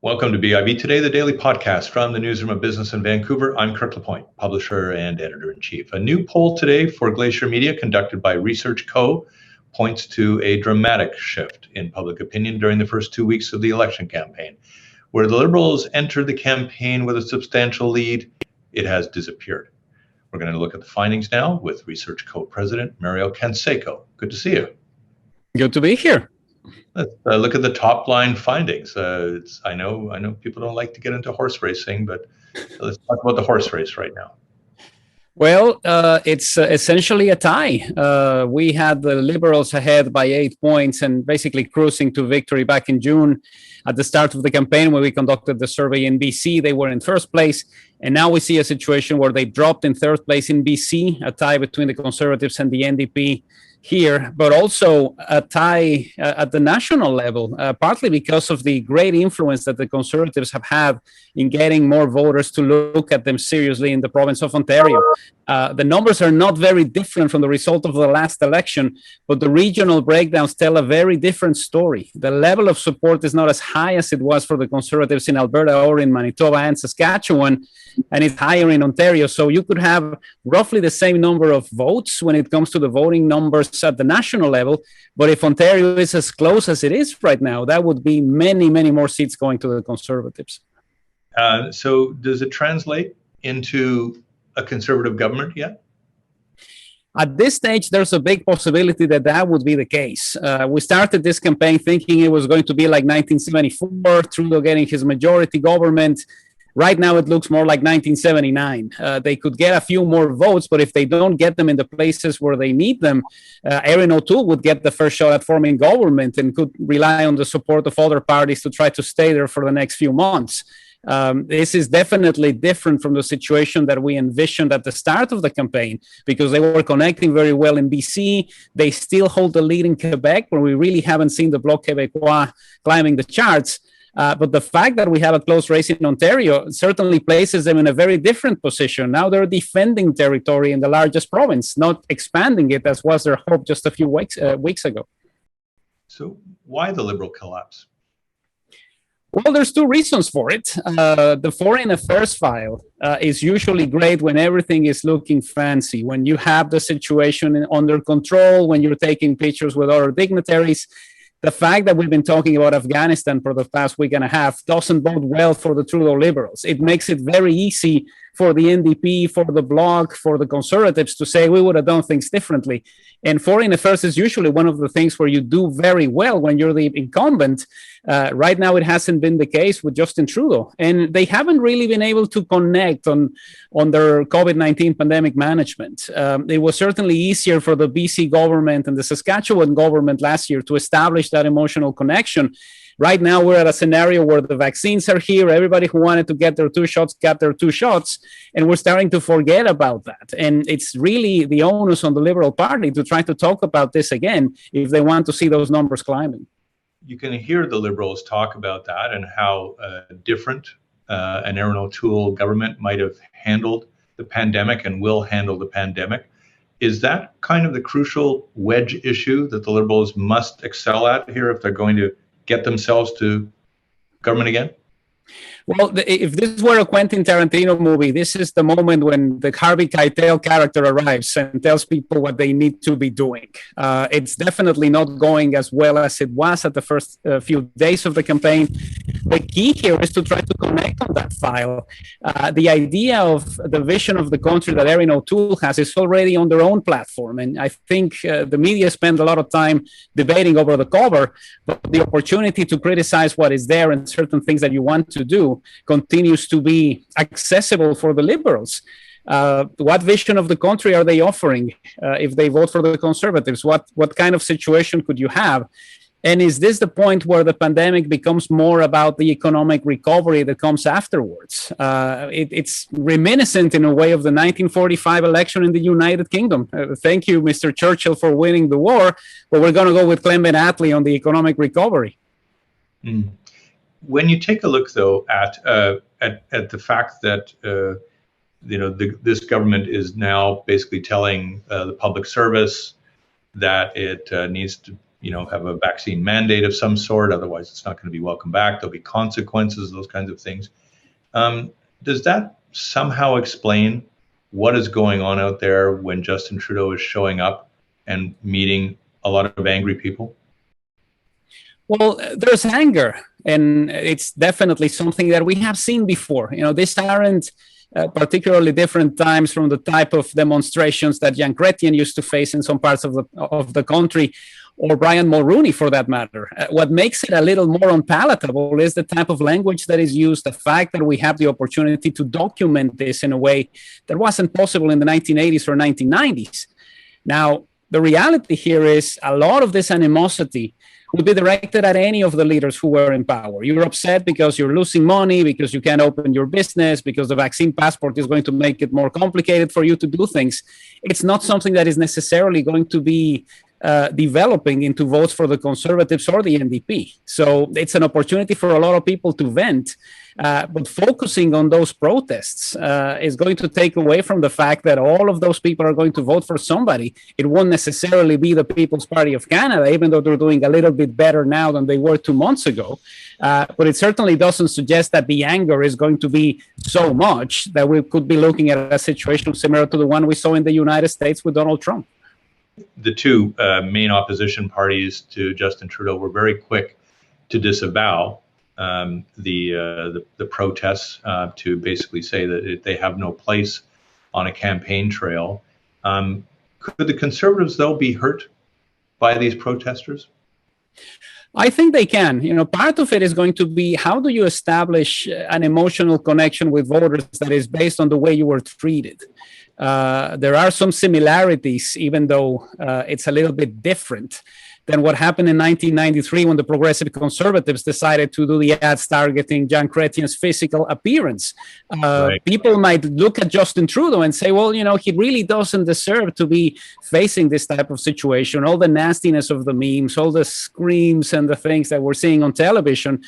Welcome to BIB Today, the daily podcast from the Newsroom of Business in Vancouver. I'm Kirk LaPointe, publisher and editor-in-chief. A new poll today for Glacier Media conducted by Researchco points to a dramatic shift in public opinion during the first 2 weeks of the election campaign. Where the Liberals entered the campaign with a substantial lead, it has disappeared. We're going to look at the findings now with Researchco President Mario Canseco. Good to see you. Good to be here. Let's look at the top line findings. I know people don't like to get into horse racing, but let's talk about the horse race right now. Well, it's essentially a tie. We had the Liberals ahead by 8 points and basically cruising to victory back in June at the start of the campaign when we conducted the survey in BC. They were in first place. And now we see a situation where they dropped in third place in BC, a tie between the Conservatives and the NDP here, but also a tie at the national level, partly because of the great influence that the Conservatives have had in getting more voters to look at them seriously in the province of Ontario. The numbers are not very different from the result of the last election, but the regional breakdowns tell a very different story. The level of support is not as high as it was for the Conservatives in Alberta or in Manitoba and Saskatchewan, and it's higher in Ontario. So you could have roughly the same number of votes when it comes to the voting numbers at the national level. But if Ontario is as close as it is right now, that would be many, many more seats going to the Conservatives. So does it translate into a Conservative government yet? At this stage, there's a big possibility that that would be the case. We started this campaign thinking it was going to be like 1974, Trudeau getting his majority government. Right now, it looks more like 1979. They could get a few more votes, but if they don't get them in the places where they need them, Erin O'Toole would get the first shot at forming government and could rely on the support of other parties to try to stay there for the next few months. This is definitely different from the situation that we envisioned at the start of the campaign, because they were connecting very well in BC. They still hold the lead in Quebec, where we really haven't seen the Bloc Québécois climbing the charts. But the fact that we have a close race in Ontario certainly places them in a very different position. Now they're defending territory in the largest province, not expanding it, as was their hope just a few weeks ago. So why the Liberal collapse? Well, there's two reasons for it. The foreign affairs file is usually great when everything is looking fancy, when you have the situation under control, when you're taking pictures with other dignitaries. The fact that we've been talking about Afghanistan for the past week and a half doesn't bode well for the Trudeau Liberals. It makes it very easy for the NDP, for the Bloc, for the Conservatives to say we would have done things differently. And foreign affairs is usually one of the things where you do very well when you're the incumbent. Right now, it hasn't been the case with Justin Trudeau. And they haven't really been able to connect on their COVID-19 pandemic management. It was certainly easier for the BC government and the Saskatchewan government last year to establish that emotional connection. Right now, we're at a scenario where the vaccines are here. Everybody who wanted to get their 2 shots got their 2 shots. And we're starting to forget about that. And it's really the onus on the Liberal Party to try to talk about this again if they want to see those numbers climbing. You can hear the Liberals talk about that and how different an Erin O'Toole government might have handled the pandemic and will handle the pandemic. Is that kind of the crucial wedge issue that the Liberals must excel at here if they're going to get themselves to government again? Well, if this were a Quentin Tarantino movie, this is the moment when the Harvey Keitel character arrives and tells people what they need to be doing. It's definitely not going as well as it was at the first few days of the campaign. The key here is to try to connect on that file. The idea of the vision of the country that Erin O'Toole has is already on their own platform. And I think the media spend a lot of time debating over the cover, but the opportunity to criticize what is there and certain things that you want to do continues to be accessible for the Liberals. What vision of the country are they offering if they vote for the Conservatives? What kind of situation could you have? And is this the point where the pandemic becomes more about the economic recovery that comes afterwards? It's reminiscent in a way of the 1945 election in the United Kingdom. Thank you, Mr. Churchill, for winning the war, but we're going to go with Clement Attlee on the economic recovery. Mm. When you take a look, though, at the fact that this government is now basically telling the public service that it needs to have a vaccine mandate of some sort. Otherwise, it's not going to be welcome back. There'll be consequences, those kinds of things. Does that somehow explain what is going on out there when Justin Trudeau is showing up and meeting a lot of angry people? Well, there's anger, and it's definitely something that we have seen before. These aren't particularly different times from the type of demonstrations that Jean Chrétien used to face in some parts of the country, or Brian Mulroney for that matter. What makes it a little more unpalatable is the type of language that is used, the fact that we have the opportunity to document this in a way that wasn't possible in the 1980s or 1990s. Now, the reality here is a lot of this animosity would be directed at any of the leaders who were in power. You're upset because you're losing money, because you can't open your business, because the vaccine passport is going to make it more complicated for you to do things. It's not something that is necessarily going to be developing into votes for the Conservatives or the NDP. So it's an opportunity for a lot of people to vent, but focusing on those protests is going to take away from the fact that all of those people are going to vote for somebody. It won't necessarily be the People's Party of Canada, even though they're doing a little bit better now than they were 2 months ago. But it certainly doesn't suggest that the anger is going to be so much that we could be looking at a situation similar to the one we saw in the United States with Donald Trump. The two main opposition parties to Justin Trudeau were very quick to disavow the protests, to basically say that they have no place on a campaign trail. Could the Conservatives, though, be hurt by these protesters? I think they can. Part of it is going to be, how do you establish an emotional connection with voters that is based on the way you were treated? There are some similarities, even though it's a little bit different than what happened in 1993 when the Progressive Conservatives decided to do the ads targeting Jean Chrétien's physical appearance. Right. People might look at Justin Trudeau and say, well, he really doesn't deserve to be facing this type of situation. All the nastiness of the memes, all the screams and the things that we're seeing on television.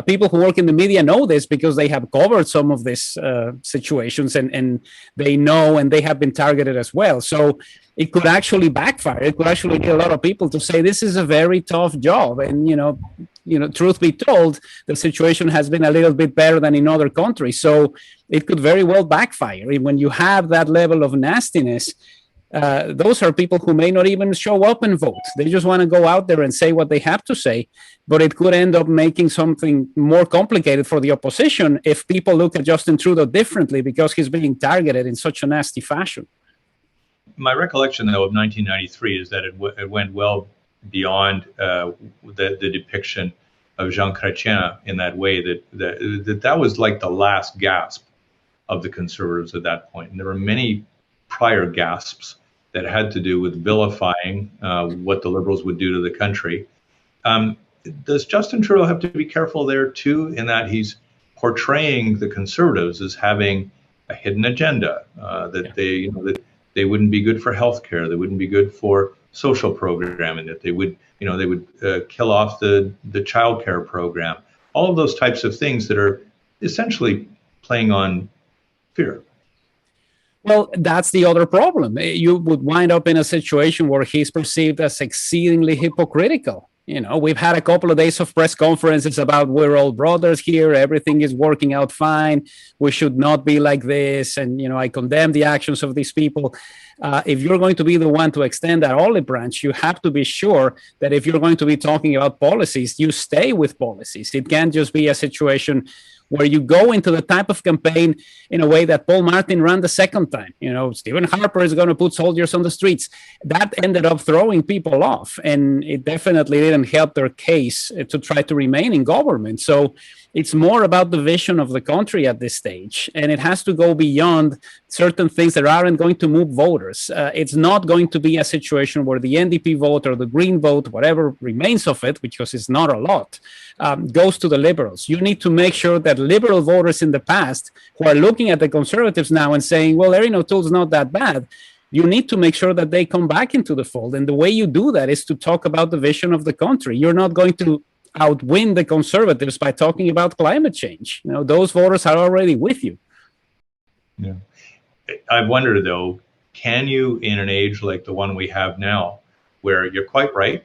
People who work in the media know this because they have covered some of these situations, and they know, and they have been targeted as well. So it could actually backfire. It could actually get a lot of people to say this is a very tough job. And, truth be told, the situation has been a little bit better than in other countries. So it could very well backfire. When you have that level of nastiness, those are people who may not even show up and vote. They just want to go out there and say what they have to say, but it could end up making something more complicated for the opposition if people look at Justin Trudeau differently because he's being targeted in such a nasty fashion. My recollection, though, of 1993 is that it went well beyond the depiction of Jean Chrétien in that way, that was like the last gasp of the Conservatives at that point. And there were many prior gasps that had to do with vilifying what the Liberals would do to the country. Does Justin Trudeau have to be careful there too, in that he's portraying the Conservatives as having a hidden agenda, that they wouldn't be good for healthcare, they wouldn't be good for social programming, that they would kill off the childcare program, all of those types of things that are essentially playing on fear? Well, that's the other problem. You would wind up in a situation where he's perceived as exceedingly hypocritical. We've had a couple of days of press conferences about we're all brothers here, everything is working out fine, we should not be like this, and I condemn the actions of these people. If you're going to be the one to extend that olive branch, you have to be sure that if you're going to be talking about policies, you stay with policies. It can't just be a situation where you go into the type of campaign in a way that Paul Martin ran the second time. Stephen Harper is going to put soldiers on the streets. That ended up throwing people off, and it definitely didn't help their case to try to remain in government. So it's more about the vision of the country at this stage, and it has to go beyond certain things that aren't going to move voters. It's not going to be a situation where the NDP vote or the Green vote, whatever remains of it, because it's not a lot, goes to the Liberals. You need to make sure that Liberal voters in the past who are looking at the Conservatives now and saying, well, Erin O'Toole's not that bad, you need to make sure that they come back into the fold. And the way you do that is to talk about the vision of the country. You're not going to outwin the Conservatives by talking about climate change. Those voters are already with you. Yeah. I wonder, though, can you, in an age like the one we have now, where you're quite right.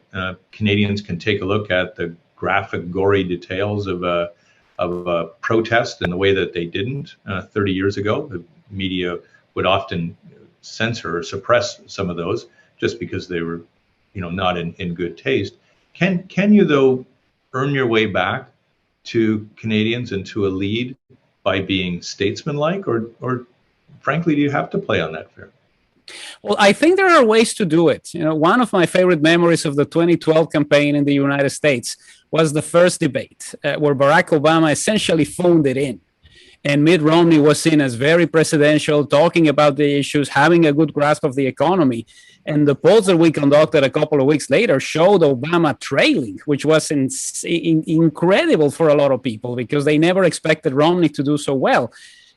Canadians can take a look at the graphic, gory details of a protest in the way that they didn't 30 years ago. The media would often censor or suppress some of those just because they were, not in good taste. Can you, though, earn your way back to Canadians and to a lead by being statesmanlike, or frankly, do you have to play on that fair? Well, I think there are ways to do it. One of my favorite memories of the 2012 campaign in the United States was the first debate, where Barack Obama essentially phoned it in. And Mitt Romney was seen as very presidential, talking about the issues, having a good grasp of the economy. And the polls that we conducted a couple of weeks later showed Obama trailing, which was incredible for a lot of people because they never expected Romney to do so well.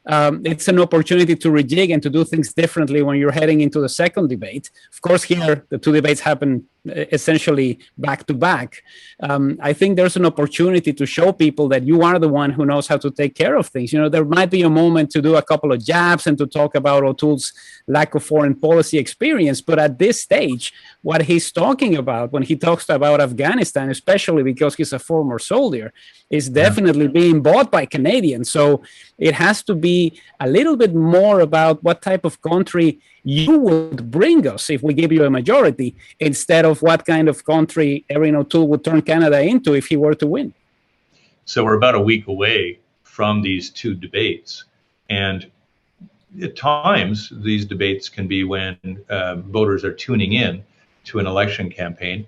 It's an opportunity to rejig and to do things differently when you're heading into the second debate. Of course, here, the two debates happen essentially back to back. I think there's an opportunity to show people that you are the one who knows how to take care of things. There might be a moment to do a couple of jabs and to talk about O'Toole's lack of foreign policy experience. But at this stage, what he's talking about when he talks about Afghanistan, especially because he's a former soldier, is definitely being bought by Canadians. So it has to be a little bit more about what type of country you would bring us if we give you a majority, instead of what kind of country Erin O'Toole would turn Canada into if he were to win. So we're about a week away from these two debates. And at times, these debates can be when voters are tuning in to an election campaign.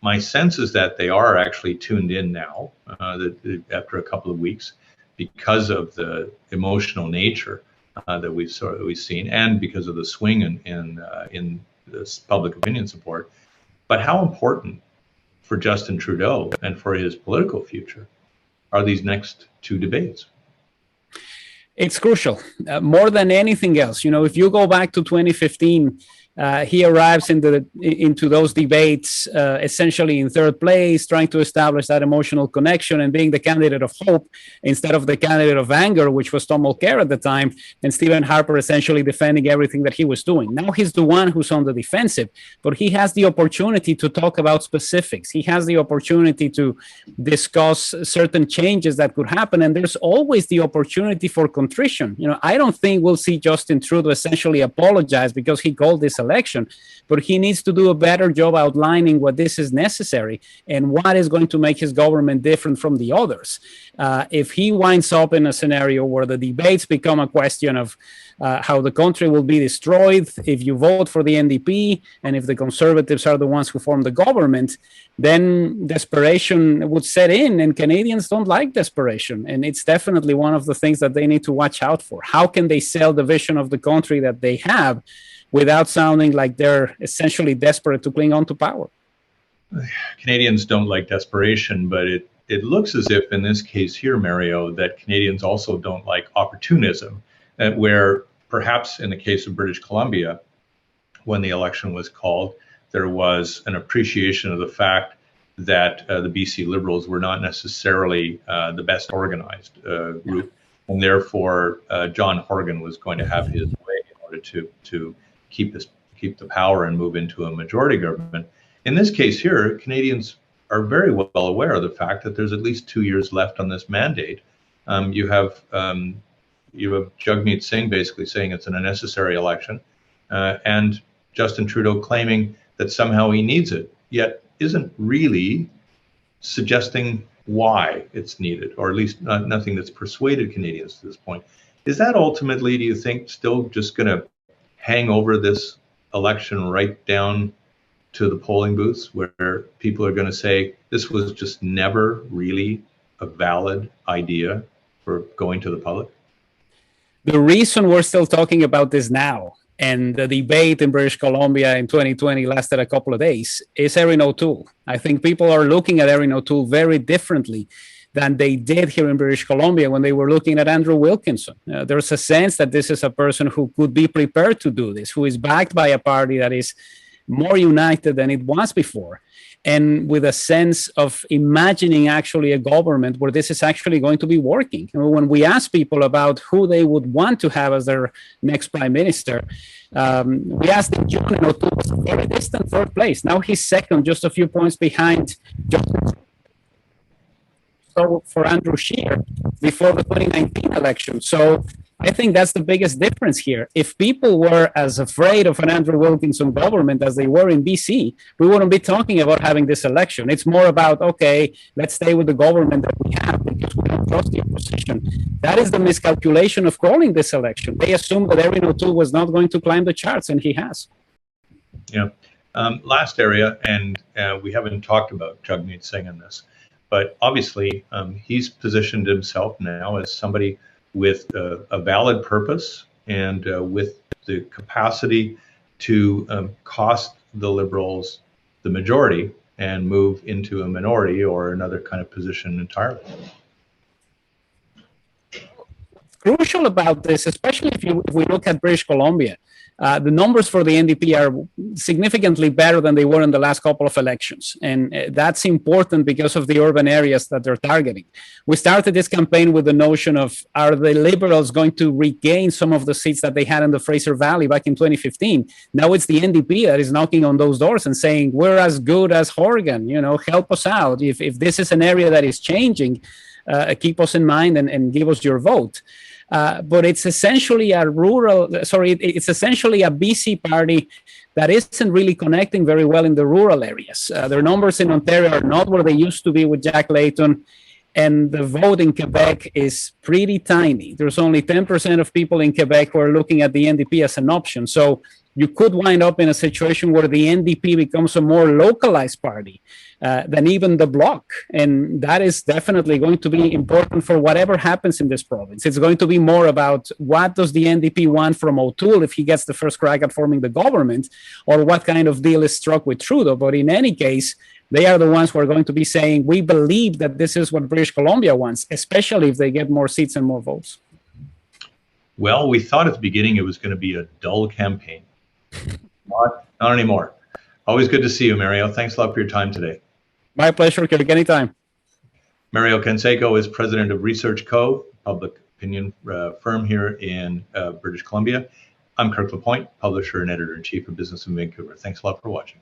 My sense is that they are actually tuned in now, after a couple of weeks, because of the emotional nature that we've seen, and because of the swing in this public opinion support. But how important for Justin Trudeau and for his political future are these next two debates? It's crucial, more than anything else. If you go back to 2015, he arrives into those debates essentially in third place, trying to establish that emotional connection and being the candidate of hope instead of the candidate of anger, which was Tom Mulcair at the time, and Stephen Harper essentially defending everything that he was doing. Now he's the one who's on the defensive, but he has the opportunity to talk about specifics. He has the opportunity to discuss certain changes that could happen, and there's always the opportunity for contrition. I don't think we'll see Justin Trudeau essentially apologize because he called this election, but he needs to do a better job outlining what this is necessary and what is going to make his government different from the others. If he winds up in a scenario where the debates become a question of how the country will be destroyed if you vote for the NDP, and if the Conservatives are the ones who form the government, then desperation would set in, and Canadians don't like desperation. And it's definitely one of the things that they need to watch out for. How can they sell the vision of the country that they have without sounding like they're essentially desperate to cling on to power? Canadians don't like desperation, but it looks as if in this case here, Mario, that Canadians also don't like opportunism, where perhaps in the case of British Columbia, when the election was called, there was an appreciation of the fact that the BC Liberals were not necessarily the best organized group, and therefore John Horgan was going to have his way in order to keep the power and move into a majority government. In this case here, Canadians are very well aware of the fact that there's at least 2 years left on this mandate. You have Jagmeet Singh basically saying it's an unnecessary election, and Justin Trudeau claiming that somehow he needs it, yet isn't really suggesting why it's needed, or at least nothing that's persuaded Canadians to this point. Is that ultimately, do you think, still just going to hang over this election right down to the polling booths, where people are going to say this was just never really a valid idea for going to the public? The reason we're still talking about this now, and the debate in British Columbia in 2020 lasted a couple of days, is Erin O'Toole. I think people are looking at Erin O'Toole very differently than they did here in British Columbia when they were looking at Andrew Wilkinson. There's a sense that this is a person who could be prepared to do this, who is backed by a party that is more united than it was before, and with a sense of imagining actually a government where this is actually going to be working. When we ask people about who they would want to have as their next prime minister, we asked them, John O'Toole was a very distant third place. Now he's second, just a few points behind for Andrew Scheer before the 2019 election. So I think that's the biggest difference here. If people were as afraid of an Andrew Wilkinson government as they were in BC, we wouldn't be talking about having this election. It's more about, okay, let's stay with the government that we have because we don't trust the opposition. That is the miscalculation of calling this election. They assumed that Erin O'Toole was not going to climb the charts, and he has. Yeah. Last area, and we haven't talked about Jagmeet Singh in this, but obviously he's positioned himself now as somebody with a valid purpose and with the capacity to cost the Liberals the majority and move into a minority or another kind of position entirely. Crucial about this, especially if we look at British Columbia, the numbers for the NDP are significantly better than they were in the last couple of elections. And that's important because of the urban areas that they're targeting. We started this campaign with the notion of, are the Liberals going to regain some of the seats that they had in the Fraser Valley back in 2015? Now it's the NDP that is knocking on those doors and saying, we're as good as Horgan, help us out. If this is an area that is changing, keep us in mind and give us your vote. But it's essentially it's essentially a BC party that isn't really connecting very well in the rural areas. Their numbers in Ontario are not where they used to be with Jack Layton, and the vote in Quebec is pretty tiny. There's only 10% of people in Quebec who are looking at the NDP as an option. So you could wind up in a situation where the NDP becomes a more localized party than even the Bloc. And that is definitely going to be important for whatever happens in this province. It's going to be more about what does the NDP want from O'Toole if he gets the first crack at forming the government, or what kind of deal is struck with Trudeau. But in any case, they are the ones who are going to be saying, we believe that this is what British Columbia wants, especially if they get more seats and more votes. Well, we thought at the beginning it was going to be a dull campaign. Not anymore. Always good to see you, Mario. Thanks a lot for your time today. My pleasure, Kirk. Anytime. Mario Canseco is president of Researchco, public opinion firm here in British Columbia. I'm Kirk LaPointe, publisher and editor-in-chief of Business in Vancouver. Thanks a lot for watching.